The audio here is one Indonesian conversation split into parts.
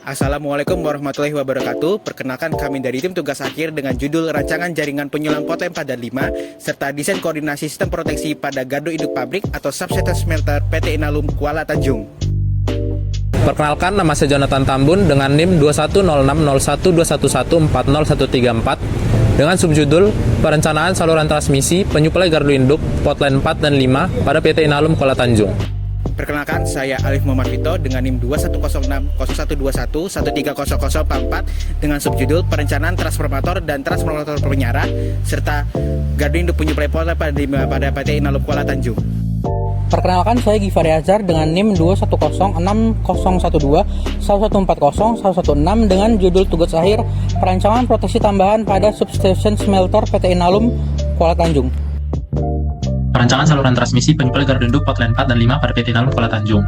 Assalamualaikum warahmatullahi wabarakatuh. Perkenalkan kami dari tim tugas akhir dengan judul Rancangan Jaringan Penyulam Potem pada 5 serta Desain Koordinasi Sistem Proteksi pada Gardu Induk Pabrik atau Substation Smelter PT Inalum Kuala Tanjung. Perkenalkan, nama saya Jonathan Tambun dengan NIM 210601211401134 dengan subjudul Perencanaan Saluran Transmisi Penyuplai Gardu Induk Potline 4 dan 5 pada PT Inalum Kuala Tanjung. Perkenalkan, saya Alif Muhammad Vito dengan NIM 21060121130044 dengan subjudul Perencanaan Transformator dan Transformator Penyara serta Gardu Induk Penyuplai Potem pada PT Inalum Kuala Tanjung. Perkenalkan, saya Givari Azhar dengan NIM 210601211401116 dengan judul tugas akhir Perancangan Proteksi Tambahan pada Substation Smelter PT Inalum Kuala Tanjung. Perancangan saluran transmisi penyuplai gardu induk Potline 4 dan 5 pada PT Inalum Kuala Tanjung.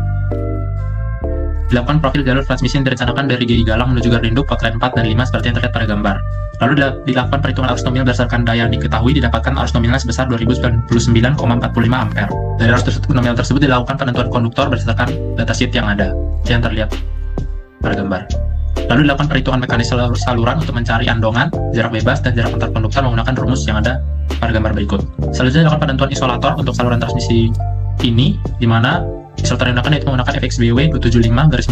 Dilakukan profil jalur transmisi yang direncanakan dari GI Galang menuju gardu induk Potline 4 dan 5 seperti yang terlihat pada gambar. Lalu dilakukan perhitungan arus nominal berdasarkan daya yang diketahui, didapatkan arus nominal sebesar 2099,45 ampere. Dari arus nominal tersebut dilakukan penentuan konduktor berdasarkan datasheet yang ada, yang terlihat pada gambar. Lalu dilakukan perhitungan mekanisme saluran untuk mencari andongan, jarak bebas, dan jarak antar konduktor menggunakan rumus yang ada pada gambar berikut. Selanjutnya dilakukan penentuan isolator untuk saluran transmisi ini, di mana isolator yang digunakan yaitu menggunakan FXBW 275-1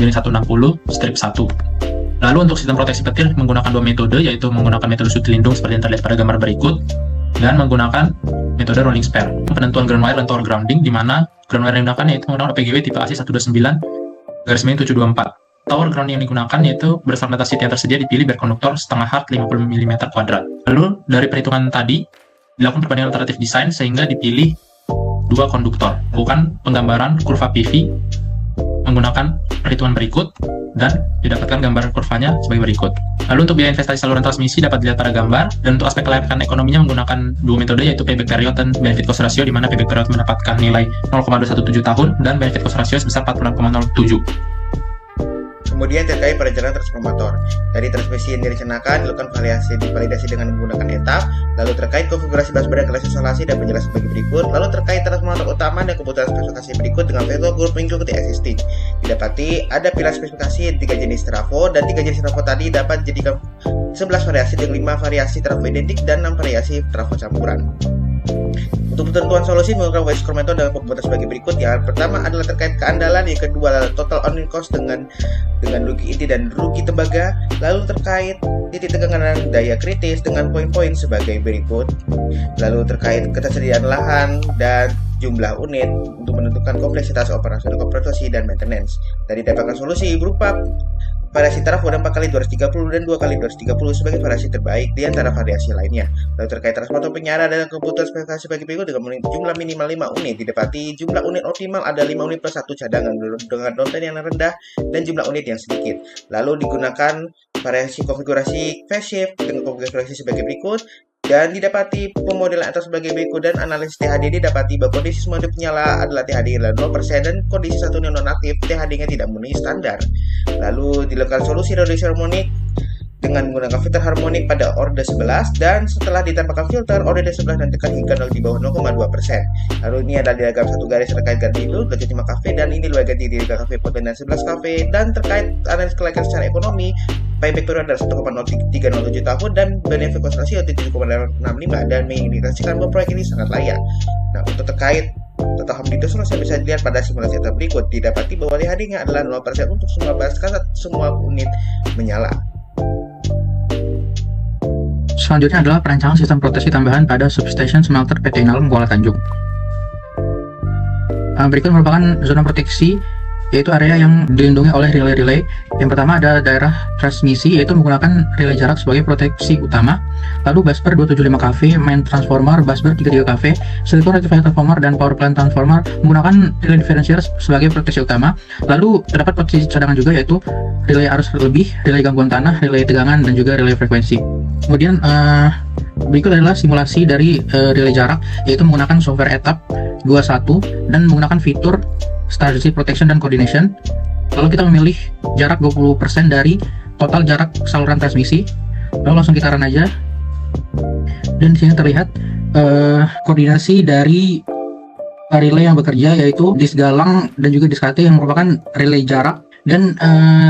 Lalu untuk sistem proteksi petir menggunakan dua metode, yaitu menggunakan metode sudut lindung seperti yang terlihat pada gambar berikut, dan menggunakan metode rolling spare. Penentuan ground wire dan tower grounding, di mana ground wire yang digunakan yaitu menggunakan OPGW tipe AC129-724. Tower grounding yang digunakan yaitu berdasarkan datasheet yang tersedia dipilih berkonduktor setengah hard 50 mm kuadrat. Lalu dari perhitungan tadi dilakukan perbandingan alternatif desain sehingga dipilih dua konduktor. Bukan penggambaran kurva PV menggunakan perhitungan berikut dan didapatkan gambar kurvanya sebagai berikut. Lalu untuk biaya investasi saluran transmisi dapat dilihat pada gambar, dan untuk aspek kelayakan ekonominya menggunakan dua metode yaitu payback period dan benefit cost ratio, di mana payback period mendapatkan nilai 0,217 tahun dan benefit cost ratio sebesar 46,07. Kemudian terkait perencanaan transformator, dari transmisi yang direncanakan dilakukan validasi dengan menggunakan etap. Lalu terkait konfigurasi busbar dan kelas isolasi dan penjelasan sebagai berikut. Lalu terkait transformator utama dan kebutuhan spesifikasi berikut dengan vector group mengikuti existing. Didapati ada pilar spesifikasi 3 jenis trafo, dan 3 jenis trafo tadi dapat dijadikan 11 variasi dengan 5 variasi trafo identik dan 6 variasi trafo campuran. Untuk penentuan solusi menggunakan wave method dengan pembuatan sebagai berikut. Yang pertama adalah terkait keandalan, yang kedua adalah total on cost dengan rugi inti dan rugi tembaga. Lalu terkait titik tegangan daya kritis dengan poin-poin sebagai berikut. Lalu terkait ketersediaan lahan dan jumlah unit untuk menentukan kompleksitas operasional kompresori dan maintenance. Tadi dapatkan solusi berupa variasi trafo 4x230 dan 2x230 sebagai variasi terbaik di antara variasi lainnya. Lalu terkait transformator penyara dan kebutuhan spesifikasi sebagai berikut dengan jumlah minimal 5 unit. Didapati jumlah unit optimal ada 5 unit plus 1 cadangan dengan downtime yang rendah dan jumlah unit yang sedikit. Lalu digunakan variasi konfigurasi phase shift dengan konfigurasi sebagai berikut. Dan didapati pemodelan atas sebagai berikut, dan analisis THD didapati bahwa kondisi semua unit penyala adalah THD 0% dan kondisi satu unit nonaktif THD-nya tidak memenuhi standar. Lalu dilakukan solusi reduksi harmonik dengan menggunakan filter harmonik pada orde 11, dan setelah ditambahkan filter orde 11 dan tekan hingga 0 di bawah 0,2%. Lalu ini adalah diagram satu garis terkait gardu itu 25 kafe, dan ini luar ganti di kafe Potline dan 11 kafe. Dan terkait analisis kelayakan secara ekonomi, payback period adalah 1,0307 tahun dan benefit cost ratio 7,65, dan mengindikasikan bahwa proyek ini sangat layak. Nah, untuk terkait total home distortion bisa dilihat pada simulasi yang berikut. Didapati bahwa THD-nya adalah 0% untuk semua unit menyala. Selanjutnya adalah perancangan sistem proteksi tambahan pada Substation Smelter PT Inalum Kuala Tanjung. Berikut merupakan zona proteksi, yaitu area yang dilindungi oleh relay-relay. Yang pertama ada daerah transmisi, yaitu menggunakan relay jarak sebagai proteksi utama. Lalu busbar 275 kV, main transformer, busbar 33 kV, silicon rectifier transformer, dan power plant transformer menggunakan relay differentiator sebagai proteksi utama. Lalu terdapat proteksi cadangan juga, yaitu relay arus lebih, relay gangguan tanah, relay tegangan, dan juga relay frekuensi. Kemudian berikut adalah simulasi dari relay jarak, yaitu menggunakan software etap 21 dan menggunakan fitur Strategy Protection dan Coordination. Lalu kita memilih jarak 20% dari total jarak saluran transmisi. Lalu langsung kita run aja. Dan di sini terlihat koordinasi dari relay yang bekerja, yaitu disk galang dan juga disk KT yang merupakan relay jarak dan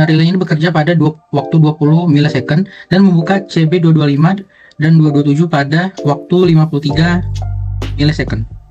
relay ini bekerja pada waktu 20 millisecond dan membuka CB225 dan 227 pada waktu 53 millisecond.